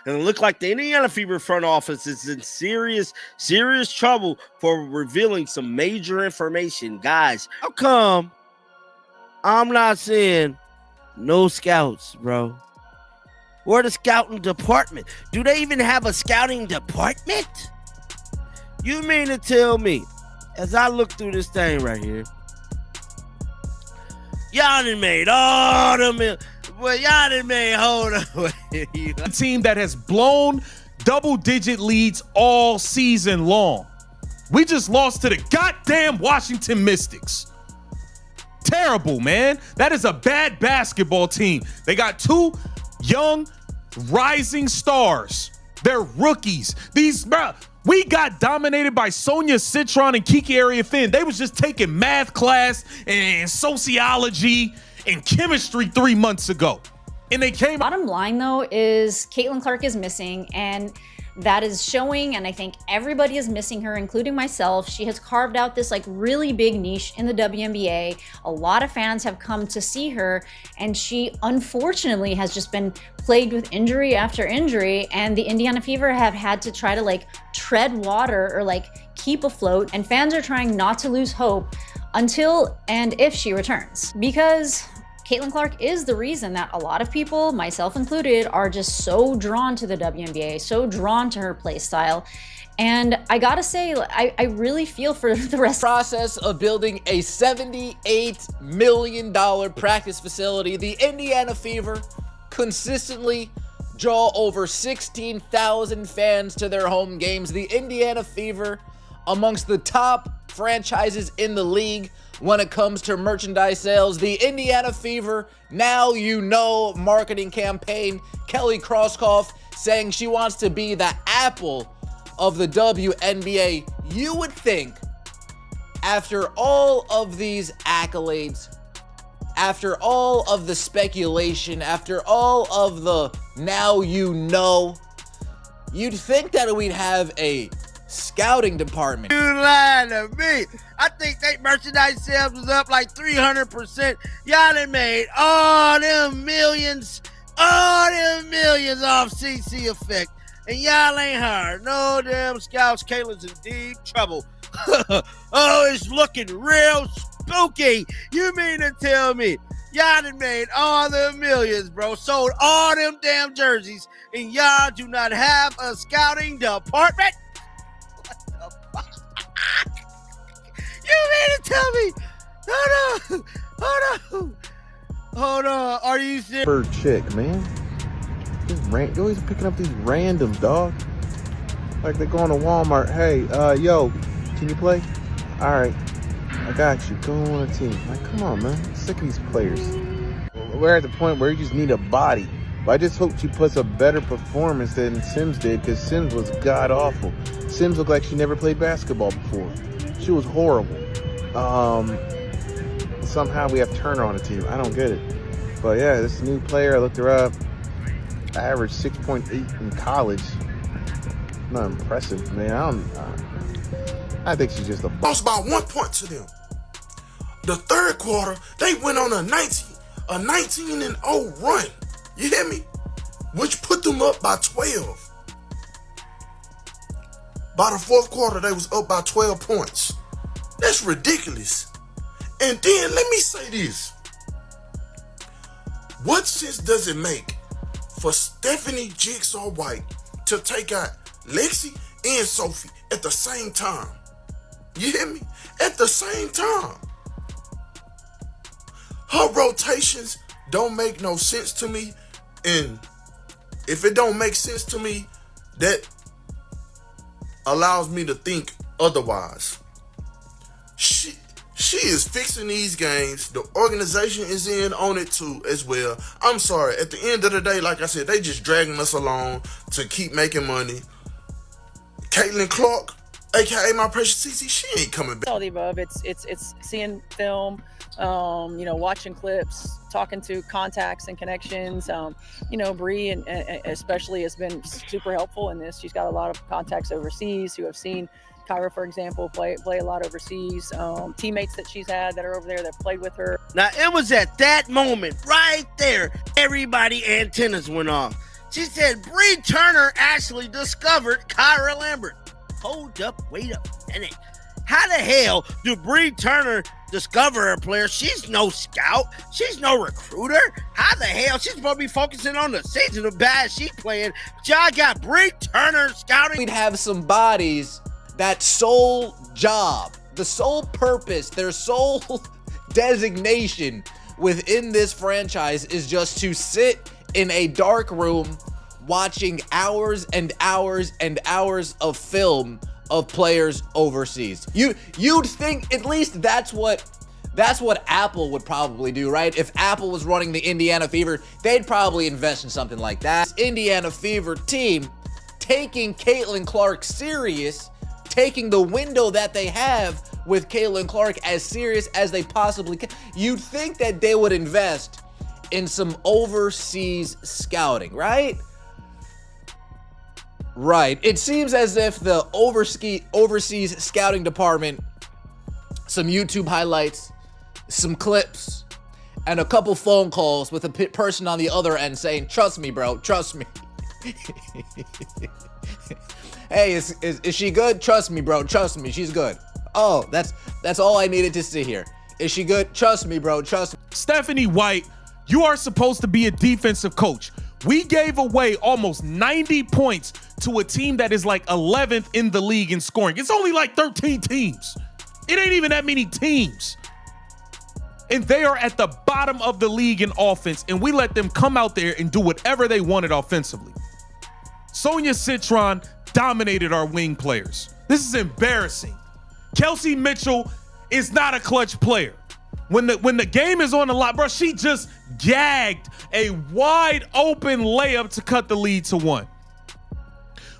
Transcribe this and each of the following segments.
And it looked like the Indiana Fever front office is in serious trouble for revealing some major information. Guys, how come I'm not seeing no scouts, bro? Where the scouting department? Do they even have a scouting department? You mean to tell me, as I look through this thing right here, y'all done made all the well, y'all done made hold on. A team that has blown double-digit leads all season long. We just lost to the goddamn Washington Mystics. Terrible, man. That is a bad basketball team. They got two young, rising stars. They're rookies. We got dominated by Sonia Citron and Kiki Area-Finn. They was just taking math class and sociology and chemistry 3 months ago. And they came. Bottom line, though, is Caitlin Clark is missing, and that is showing, and I think everybody is missing her, including myself. She has carved out this like really big niche in the WNBA. A lot of fans have come to see her, and she unfortunately has just been plagued with injury after injury, and the Indiana Fever have had to try to like tread water or like keep afloat, and fans are trying not to lose hope until and if she returns, because Caitlin Clark is the reason that a lot of people, myself included, are just so drawn to the WNBA, so drawn to her play style. And I gotta say, I really feel for the rest. Process of building a $78 million practice facility, the Indiana Fever consistently draw over 16,000 fans to their home games. The Indiana Fever, amongst the top franchises in the league when it comes to merchandise sales. The Indiana Fever, now you know, marketing campaign. Kelly Krauskopf saying she wants to be the Apple of the WNBA. You would think, after all of these accolades, after all of the speculation, after all of the now you know, you'd think that we'd have a scouting department. You lying to me. I think they merchandise sales was up like 300%. Y'all done made all them millions off CC Effect. And y'all ain't hired no damn scouts. Caitlin's in deep trouble. Oh, it's looking real spooky. You mean to tell me y'all done made all the millions, bro, sold all them damn jerseys, and y'all do not have a scouting department? You mean to tell me? Hold on. Are you serious? Per chick, man. You're always picking up these randoms, dog. Like they're going to Walmart. Hey, yo, can you play? All right, I got you. Go on a team. Like, come on, man. I'm sick of these players. We're at the point where you just need a body. But I just hope she puts a better performance than Sims did, because Sims was god-awful. Sims looked like she never played basketball before. She was horrible. Somehow we have Turner on the team. I don't get it. But yeah, this new player, I looked her up. Averaged 6.8 in college. Not impressive, man. I think she's just a lost by 1 point to them. The third quarter, they went on a 19-0 run. You hear me? Which put them up by 12. By the fourth quarter, they was up by 12 points. That's ridiculous. And then let me say this. What sense does it make for Stephanie Jigsaw White to take out Lexi and Sophie at the same time? You hear me? At the same time. Her rotations don't make no sense to me. And if it don't make sense to me, that allows me to think otherwise. She is fixing these games. The organization is in on it too as well. I'm sorry. At the end of the day, like I said, they just dragging us along to keep making money. Caitlin Clark, aka my precious CC, she ain't coming back. All the above. It's seeing film, watching clips, talking to contacts and connections. Bree and especially has been super helpful in this. She's got a lot of contacts overseas who have seen Kyra, for example, play a lot overseas. Teammates that she's had that are over there that played with her. Now, it was at that moment right there, everybody antennas went off. She said Bree Turner actually discovered Kyra Lambert. Hold up, wait a minute. How the hell do Bree Turner discover a player? She's no scout. She's no recruiter. How the hell? She's supposed to be focusing on the season of bad she playing. But y'all got Bree Turner scouting. We'd have some bodies that sole job, the sole purpose, their sole designation within this franchise is just to sit in a dark room watching hours and hours and hours of film of players overseas. You'd think at least that's what Apple would probably do, right? If Apple was running the Indiana Fever, they'd probably invest in something like that. This Indiana Fever team taking Caitlin Clark serious, taking the window that they have with Caitlin Clark as serious as they possibly can. You'd think that they would invest in some overseas scouting, right? Right. It seems as if the overseas scouting department, some YouTube highlights, some clips, and a couple phone calls with a person on the other end saying, "Trust me, bro. Trust me." Hey, is she good? Trust me, bro. Trust me. She's good. Oh, that's all I needed to see here. Is she good? Trust me, bro. Trust me. Stephanie White, you are supposed to be a defensive coach. We gave away almost 90 points to a team that is like 11th in the league in scoring. It's only like 13 teams. It ain't even that many teams. And they are at the bottom of the league in offense, and we let them come out there and do whatever they wanted offensively. Sonia Citron dominated our wing players. This is embarrassing. Kelsey Mitchell is not a clutch player. When the game is on the line, bro, she just gagged a wide open layup to cut the lead to 1.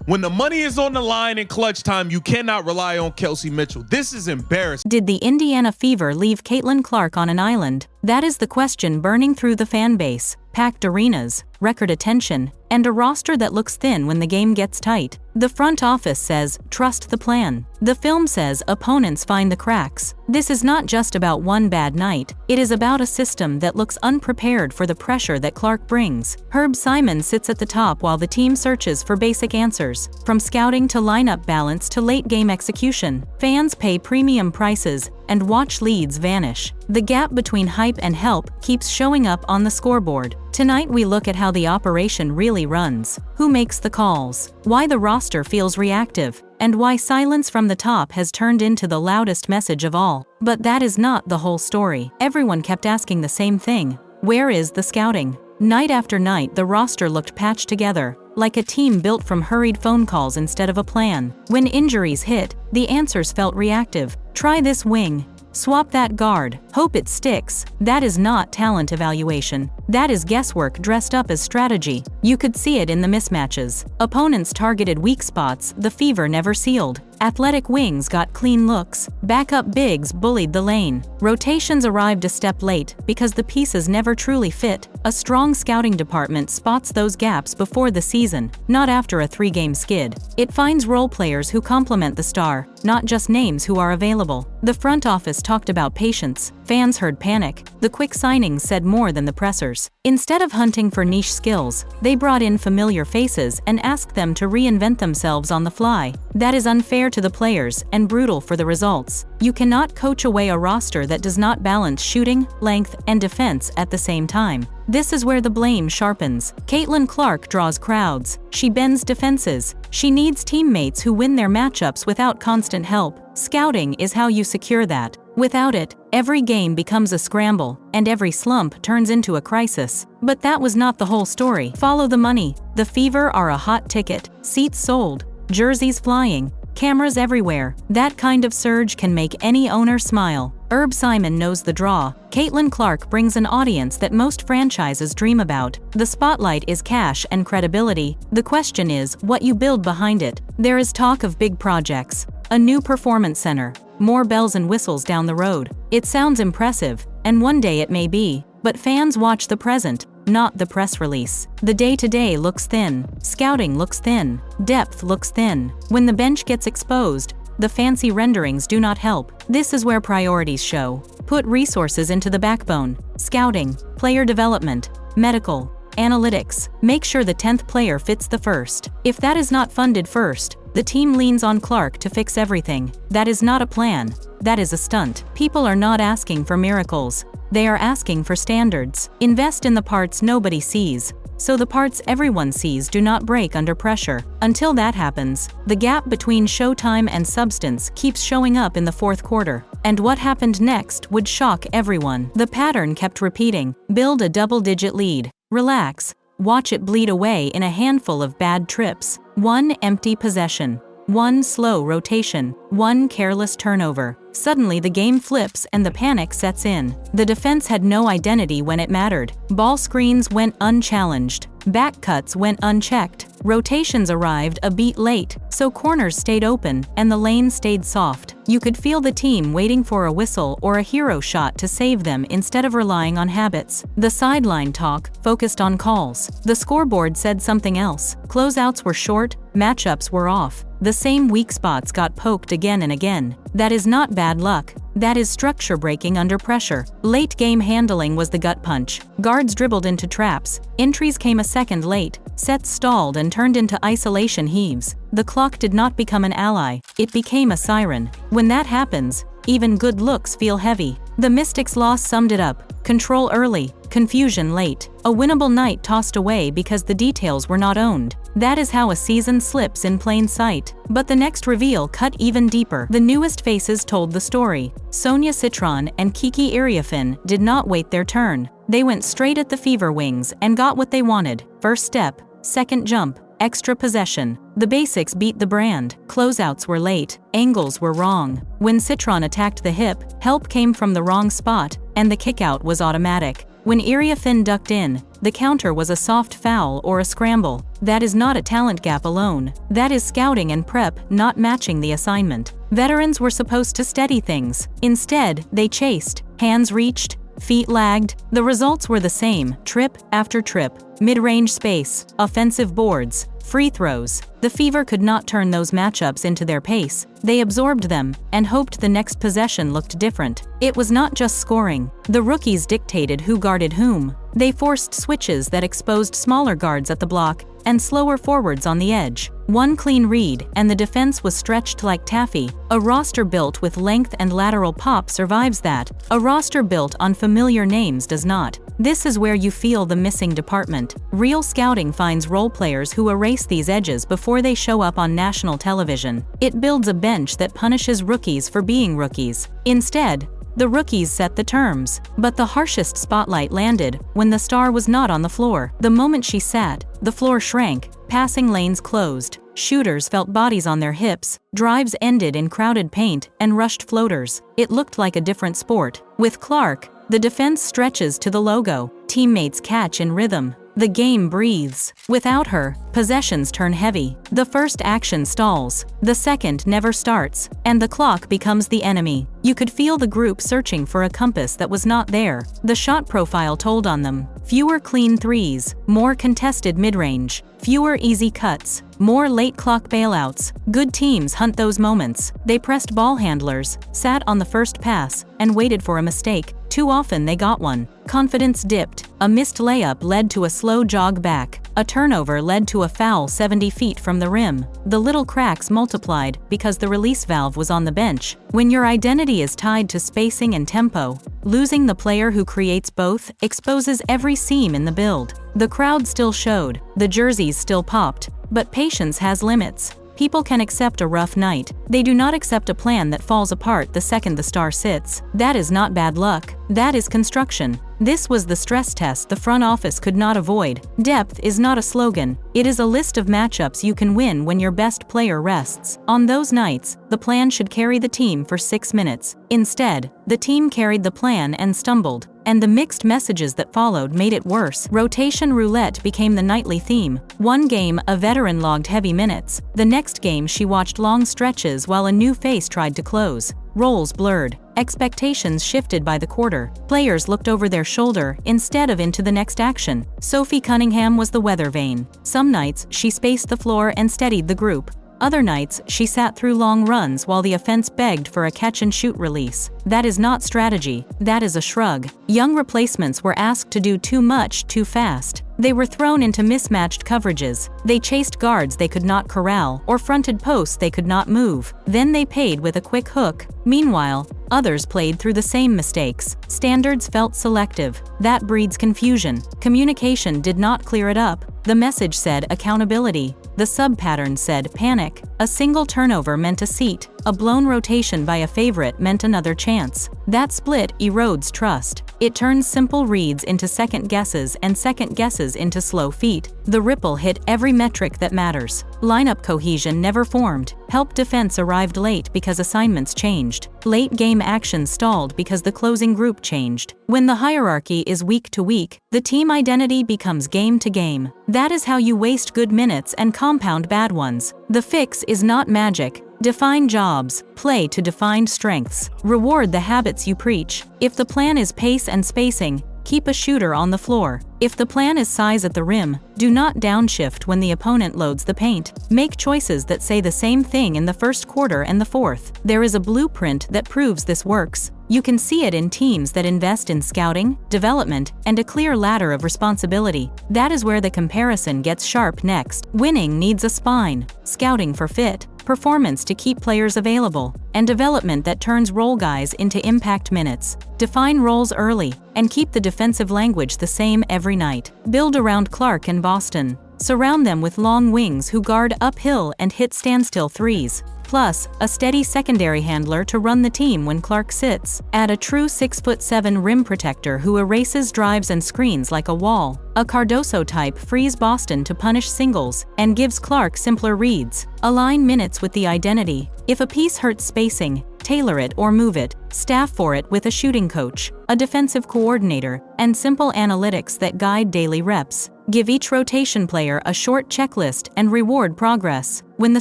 When the money is on the line in clutch time, you cannot rely on Kelsey Mitchell. This is embarrassing. Did the Indiana Fever leave Caitlin Clark on an island? That is the question burning through the fan base. Packed arenas, record attention, and a roster that looks thin when the game gets tight. The front office says, trust the plan. The film says opponents find the cracks. This is not just about one bad night. It is about a system that looks unprepared for the pressure that Clark brings. Herb Simon sits at the top while the team searches for basic answers. From scouting to lineup balance to late game execution, fans pay premium prices and watch leads vanish. The gap between hype and help keeps showing up on the scoreboard. Tonight we look at how the operation really runs, who makes the calls, why the roster feels reactive, and why silence from the top has turned into the loudest message of all. But that is not the whole story. Everyone kept asking the same thing: where is the scouting? Night after night, the roster looked patched together, like a team built from hurried phone calls instead of a plan. When injuries hit, the answers felt reactive. Try this wing. Swap that guard. Hope it sticks. That is not talent evaluation. That is guesswork dressed up as strategy. You could see it in the mismatches. Opponents targeted weak spots the Fever never sealed. Athletic wings got clean looks. Backup bigs bullied the lane. Rotations arrived a step late because the pieces never truly fit. A strong scouting department spots those gaps before the season, not after a 3-game skid. It finds role players who complement the star, not just names who are available. The front office talked about patience. Fans heard panic. The quick signings said more than the pressers. Instead of hunting for niche skills, they brought in familiar faces and asked them to reinvent themselves on the fly. That is unfair to the players and brutal for the results. You cannot coach away a roster that does not balance shooting, length, and defense at the same time. This is where the blame sharpens. Caitlin Clark draws crowds. She bends defenses. She needs teammates who win their matchups without constant help. Scouting is how you secure that. Without it, every game becomes a scramble, and every slump turns into a crisis. But that was not the whole story. Follow the money. The Fever are a hot ticket. Seats sold. Jerseys flying. Cameras everywhere. That kind of surge can make any owner smile. Herb Simon knows the draw. Caitlin Clark brings an audience that most franchises dream about. The spotlight is cash and credibility. The question is what you build behind it. There is talk of big projects. A new performance center. More bells and whistles down the road. It sounds impressive, and one day it may be. But fans watch the present, not the press release. The day-to-day looks thin. Scouting looks thin. Depth looks thin. When the bench gets exposed, the fancy renderings do not help. This is where priorities show. Put resources into the backbone. Scouting, player development, medical, analytics. Make sure the 10th player fits the first. If that is not funded first, the team leans on Clark to fix everything. That is not a plan. That is a stunt. People are not asking for miracles. They are asking for standards. Invest in the parts nobody sees, so the parts everyone sees do not break under pressure. Until that happens, the gap between showtime and substance keeps showing up in the fourth quarter. And what happened next would shock everyone. The pattern kept repeating. Build a double-digit lead. Relax. Watch it bleed away in a handful of bad trips. One empty possession. One slow rotation. One careless turnover. Suddenly the game flips and the panic sets in. The defense had no identity when it mattered. Ball screens went unchallenged. Back cuts went unchecked. Rotations arrived a beat late, so corners stayed open and the lane stayed soft. You could feel the team waiting for a whistle or a hero shot to save them instead of relying on habits. The sideline talk focused on calls. The scoreboard said something else. Closeouts were short, matchups were off. The same weak spots got poked again and again. That is not bad luck. That is structure breaking under pressure. Late game handling was the gut punch. Guards dribbled into traps. Entries came a second late. Sets stalled and turned into isolation heaves. The clock did not become an ally. It became a siren. When that happens, even good looks feel heavy. The Mystics' loss summed it up. Control early, confusion late. A winnable night tossed away because the details were not owned. That is how a season slips in plain sight. But the next reveal cut even deeper. The newest faces told the story. Sonia Citron and Kiki Iriafin did not wait their turn. They went straight at the Fever Wings and got what they wanted. First step, second jump, extra possession. The basics beat the brand. Closeouts were late. Angles were wrong. When Citron attacked the hip, help came from the wrong spot, and the kickout was automatic. When Iriafin ducked in, the counter was a soft foul or a scramble. That is not a talent gap alone. That is scouting and prep not matching the assignment. Veterans were supposed to steady things. Instead, they chased. Hands reached. Feet lagged. The results were the same, trip after trip. Mid-range space, offensive boards, free throws. The Fever could not turn those matchups into their pace. They absorbed them and hoped the next possession looked different. It was not just scoring. The rookies dictated who guarded whom. They forced switches that exposed smaller guards at the block and slower forwards on the edge. One clean read, and the defense was stretched like taffy. A roster built with length and lateral pop survives that. A roster built on familiar names does not. This is where you feel the missing department. Real scouting finds role players who erase these edges before they show up on national television. It builds a bench that punishes rookies for being rookies. Instead, the rookies set the terms. But the harshest spotlight landed when the star was not on the floor. The moment she sat, the floor shrank, passing lanes closed. Shooters felt bodies on their hips, drives ended in crowded paint and rushed floaters. It looked like a different sport. With Clark, the defense stretches to the logo. Teammates catch in rhythm. The game breathes. Without her, possessions turn heavy. The first action stalls. The second never starts. And the clock becomes the enemy. You could feel the group searching for a compass that was not there. The shot profile told on them. Fewer clean threes, more contested mid-range, fewer easy cuts, more late clock bailouts. Good teams hunt those moments. They pressed ball handlers, sat on the first pass, and waited for a mistake. Too often they got one. Confidence dipped. A missed layup led to a slow jog back. A turnover led to a foul 70 feet from the rim. The little cracks multiplied because the release valve was on the bench. When your identity is tied to spacing and tempo, losing the player who creates both exposes every seam in the build. The crowd still showed. The jerseys still popped. But patience has limits. People can accept a rough night. They do not accept a plan that falls apart the second the star sits. That is not bad luck. That is construction. This was the stress test the front office could not avoid. Depth is not a slogan. It is a list of matchups you can win when your best player rests. On those nights, the plan should carry the team for 6 minutes. Instead, the team carried the plan and stumbled. And the mixed messages that followed made it worse. Rotation roulette became the nightly theme. One game, a veteran logged heavy minutes. The next game, she watched long stretches while a new face tried to close. Roles blurred. Expectations shifted by the quarter. Players looked over their shoulder instead of into the next action. Sophie Cunningham was the weather vane. Some nights, she spaced the floor and steadied the group. Other nights, she sat through long runs while the offense begged for a catch-and-shoot release. That is not strategy, that is a shrug. Young replacements were asked to do too much too fast. They were thrown into mismatched coverages. They chased guards they could not corral or fronted posts they could not move. Then they paid with a quick hook. Meanwhile, others played through the same mistakes. Standards felt selective. That breeds confusion. Communication did not clear it up. The message said accountability. The sub-pattern said panic. A single turnover meant a seat. A blown rotation by a favorite meant another chance. That split erodes trust. It turns simple reads into second guesses and second guesses into slow feet. The ripple hit every metric that matters. Lineup cohesion never formed. Help defense arrived late because assignments changed. Late game action stalled because the closing group changed. When the hierarchy is week to week, the team identity becomes game to game. That is how you waste good minutes and compound bad ones. The fix is not magic. Define jobs, play to defined strengths. Reward the habits you preach. If the plan is pace and spacing, keep a shooter on the floor. If the plan is size at the rim, do not downshift when the opponent loads the paint. Make choices that say the same thing in the first quarter and the fourth. There is a blueprint that proves this works. You can see it in teams that invest in scouting, development, and a clear ladder of responsibility. That is where the comparison gets sharp next. Winning needs a spine, scouting for fit, performance to keep players available, and development that turns role guys into impact minutes. Define roles early, and keep the defensive language the same every night. Build around Clark and Boston. Surround them with long wings who guard uphill and hit standstill threes. Plus, a steady secondary handler to run the team when Clark sits. Add a true 6'7" rim protector who erases drives and screens like a wall. A Cardoso type frees Boston to punish singles and gives Clark simpler reads. Align minutes with the identity. If a piece hurts spacing, tailor it or move it. Staff for it with a shooting coach, a defensive coordinator, and simple analytics that guide daily reps. Give each rotation player a short checklist and reward progress. When the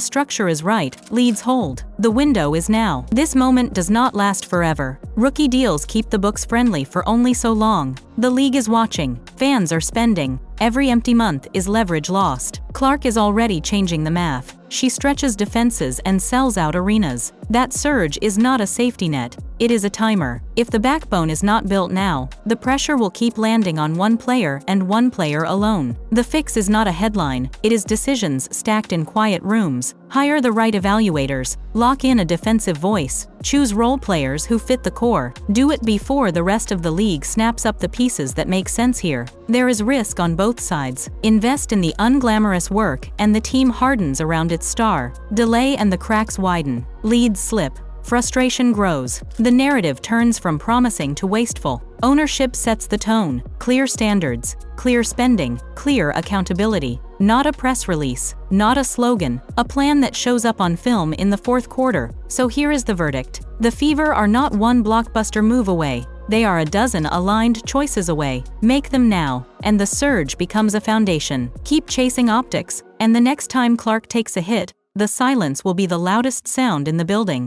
structure is right, leads hold. The window is now. This moment does not last forever. Rookie deals keep the books friendly for only so long. The league is watching. Fans are spending. Every empty month is leverage lost. Clark is already changing the math. She stretches defenses and sells out arenas. That surge is not a safety net. It is a timer. If the backbone is not built now, the pressure will keep landing on one player and one player alone. The fix is not a headline. It is decisions stacked in quiet rooms. Hire the right evaluators. Lock in a defensive voice. Choose role players who fit the core. Do it before the rest of the league snaps up the pieces that make sense here. There is risk on both sides. Invest in the unglamorous work and the team hardens around its star. Delay and the cracks widen. Leads slip. Frustration grows. The narrative turns from promising to wasteful. Ownership sets the tone. Clear standards, clear spending, clear accountability. Not a press release, not a slogan, a plan that shows up on film in the fourth quarter. So here is the verdict. The Fever are not one blockbuster move away. They are a dozen aligned choices away. Make them now, and the surge becomes a foundation. Keep chasing optics, and the next time Clark takes a hit, the silence will be the loudest sound in the building.